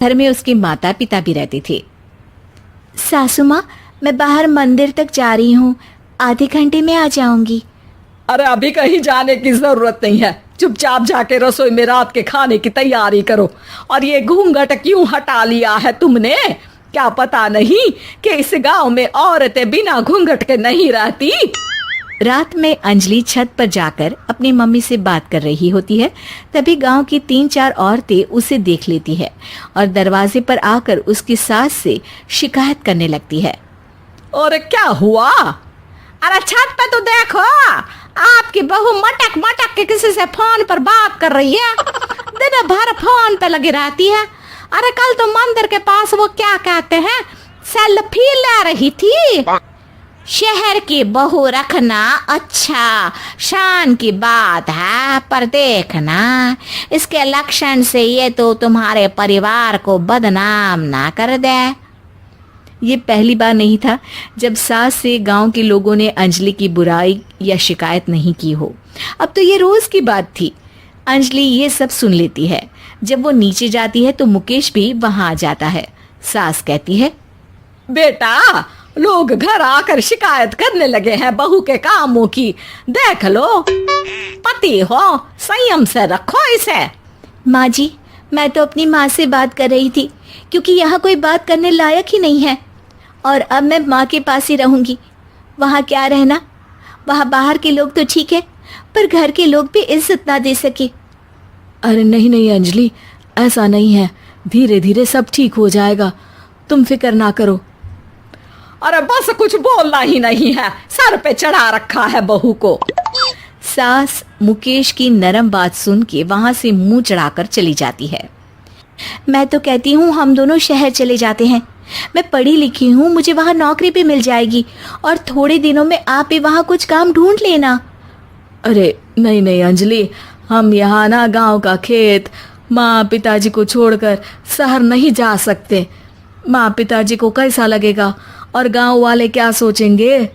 घर में उसके माता पिता भी रहते थे। सासू माँ, मैं बाहर मंदिर तक जा रही हूँ, आधे घंटे में आ जाऊंगी। अरे अभी कहीं जाने की जरूरत नहीं है, चुपचाप जाके रसोई में रात के खाने की तैयारी करो। और ये घूंघट क्यों हटा लिया है तुमने? क्या पता नहीं कि इस गांव में औरतें बिना घूंघट के नहीं रहती? रात में अंजलि छत पर जाकर अपनी मम्मी से बात कर रही होती है। तभी गांव की 3-4 औरतें उसे देख लेती है और दरवाजे पर आकर उसकी सास से शिकायत करने लगती है। और क्या हुआ? अरे छत पे तो देखो, आपकी बहू मटक मटक के किसी से फोन पर बात कर रही है, दिन भर फोन पे लगी रहती है। अरे कल तो मंदिर के पास वो क्या कहते हैं, सेल्फी ले रही थी। शहर की बहू रखना अच्छा शान की बात है, पर देखना इसके लक्षण से ये तो तुम्हारे परिवार को बदनाम ना कर दे। ये पहली बार नहीं था जब सास से गांव के लोगों ने अंजलि की बुराई या शिकायत नहीं की हो। अब तो ये रोज की बात थी। अंजलि ये सब सुन लेती है। जब वो नीचे जाती है तो मुकेश भी वहां आ जाता है। सास कहती है, बेटा, लोग घर आकर शिकायत करने लगे हैं बहू के कामों की, देख लो। पति हो, संयम से रखो इसे। माँ जी, मैं तो अपनी माँ से बात कर रही थी, क्योंकि यहाँ कोई बात करने लायक ही नहीं है, और अब मैं माँ के पास ही रहूंगी। वहाँ क्या रहना, वहाँ बाहर के लोग तो ठीक है, पर घर के लोग भी इज्जत ना दे सके। अरे नहीं नहीं अंजलि, ऐसा नहीं है, धीरे धीरे सब ठीक हो जाएगा, तुम फिक्र ना करो। अरे बस कुछ बोलना ही नहीं है, सर पे चढ़ा रखा है बहू को। सास मुकेश की नरम बात सुन के वहां से मुंह चढ़ाकर चली जाती है। मैं तो कहती हूँ हम दोनों शहर चले जाते हैं। मैं पढ़ी लिखी हूँ, मुझे वहाँ नौकरी भी मिल जाएगी, और थोड़े दिनों में आप भी वहाँ कुछ काम ढूंढ लेना। अरे नहीं नहीं अंजलि, हम यहाँ ना गांव का खेत, माँ पिताजी को छोड़कर शहर नहीं जा सकते। माँ पिताजी को कैसा लगेगा और गांव वाले क्या सोचेंगे?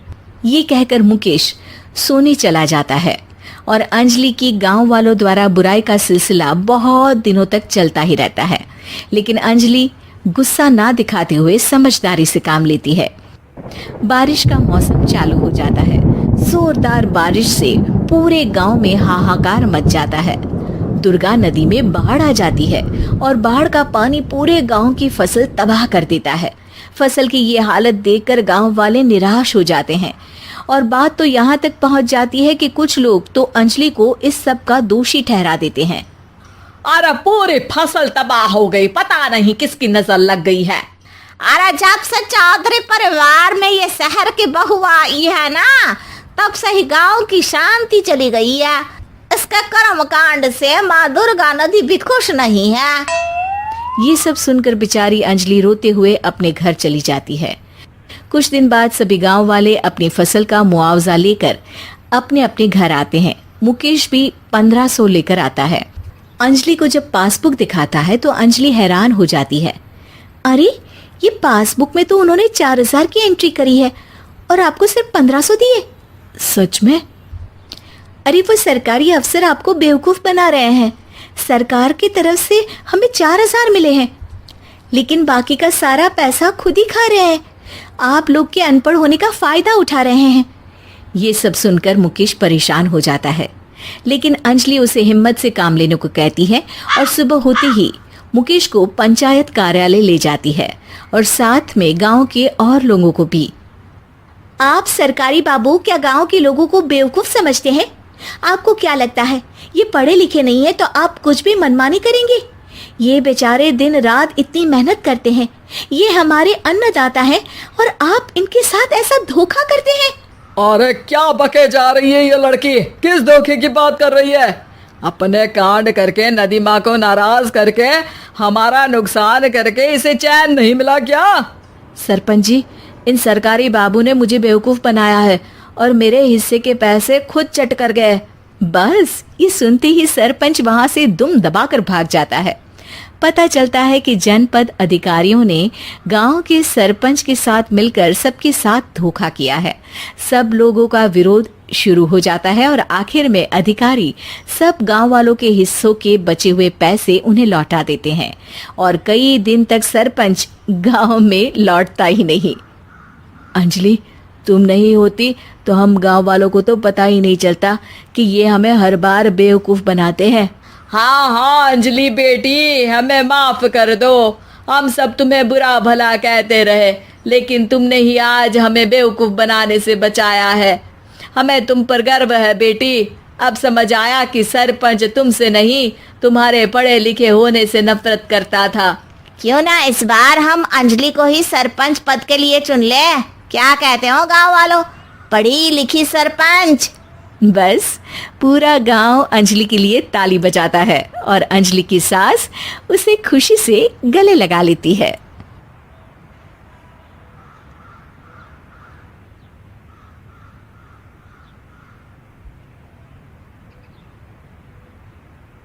ये कहकर मुकेश सोने चला जाता है और अंजलि की गांव वालों द्वारा बुराई का सिलसिला बहुत दिनों तक चलता ही रहता है। लेकिन अंजलि गुस्सा ना दिखाते हुए समझदारी से काम लेती है। बारिश का मौसम चालू हो जाता है। जोरदार बारिश से पूरे गांव में हाहाकार मच जाता है। दुर्गा नदी में बाढ़ आ जाती है और बाढ़ का पानी पूरे गांव की फसल तबाह कर देता है। फसल की ये हालत देखकर गांव वाले निराश हो जाते हैं और बात तो यहाँ तक पहुँच जाती है कि कुछ लोग तो अंजलि को इस सब का दोषी ठहरा देते हैं। अरे पूरी फसल तबाह हो गई, पता नहीं किसकी नजर लग गई है। अरे जब से चौधरी परिवार में ये शहर की बहू आई है ना, तब से ही गांव की शांति चली गई है। इसके कर्म कांड से माँ दुर्गा नदी भी खुश नहीं है। ये सब सुनकर बेचारी अंजलि रोते हुए अपने घर चली जाती है। कुछ दिन बाद सभी गांव वाले अपनी फसल का मुआवजा लेकर अपने अपने घर आते हैं। मुकेश भी 1500 लेकर आता है। अंजलि को जब पासबुक दिखाता है तो अंजलि हैरान हो जाती है। अरे, ये पासबुक में तो उन्होंने 4000 की एंट्री करी है और आपको सिर्फ 1500 दिए। सच में? अरे, वो सरकारी अफसर आपको बेवकूफ बना रहे हैं। सरकार की तरफ से हमें 4000 मिले हैं, लेकिन बाकी का सारा पैसा खुद ही खा रहे हैं। आप लोग के अनपढ़ होने का फायदा उठा रहे हैं। ये सब सुनकर मुकेश परेशान हो जाता है, लेकिन अंजलि उसे हिम्मत से काम लेने को कहती है और सुबह होते ही मुकेश को पंचायत कार्यालय ले जाती है और साथ में गांव के और लोगों को भी। आप सरकारी बाबू क्या गांव के लोगों को बेवकूफ समझते हैं? आपको क्या लगता है ये पढ़े लिखे नहीं है तो आप कुछ भी मनमानी करेंगे? ये बेचारे दिन रात इतनी मेहनत करते हैं, ये हमारे अन्नदाता हैं और आप इनके साथ ऐसा धोखा करते हैं। अरे क्या बके जा रही है ये लड़की, किस धोखे की बात कर रही है? अपने कांड करके नदी माँ को नाराज करके हमारा नुकसान करके इसे चैन नहीं मिला क्या? सरपंच जी, इन सरकारी बाबू ने मुझे बेवकूफ बनाया है और मेरे हिस्से के पैसे खुद चट कर गए। बस ये सुनते ही सरपंच वहां से दुम दबाकर भाग जाता है। पता चलता है कि जनपद अधिकारियों ने गांव के सरपंच के साथ मिलकर सबके साथ धोखा किया है। सब लोगों का विरोध शुरू हो जाता है और आखिर में अधिकारी सब गांव वालों के हिस्सों के बचे हुए पैसे उन्हें लौटा देते हैं और कई दिन तक सरपंच गांव में लौटता ही नहीं। अंजलि, तुम नहीं होती तो हम गांव वालों को तो पता ही नहीं चलता कि ये हमें हर बार बेवकूफ बनाते हैं। हाँ हाँ अंजलि बेटी, हमें माफ कर दो। हम सब तुम्हें बुरा भला कहते रहे, लेकिन तुमने ही आज हमें बेवकूफ बनाने से बचाया है। हमें तुम पर गर्व है बेटी। अब समझ आया कि सरपंच तुमसे नहीं, तुम्हारे पढ़े लिखे होने से नफरत करता था। क्यों ना इस बार हम अंजलि को ही सरपंच पद के लिए चुन ले। क्या कहते हो गांव वालों? पढ़ी लिखी सरपंच। बस पूरा गांव अंजलि के लिए ताली बजाता है और अंजलि की सास उसे खुशी से गले लगा लेती है।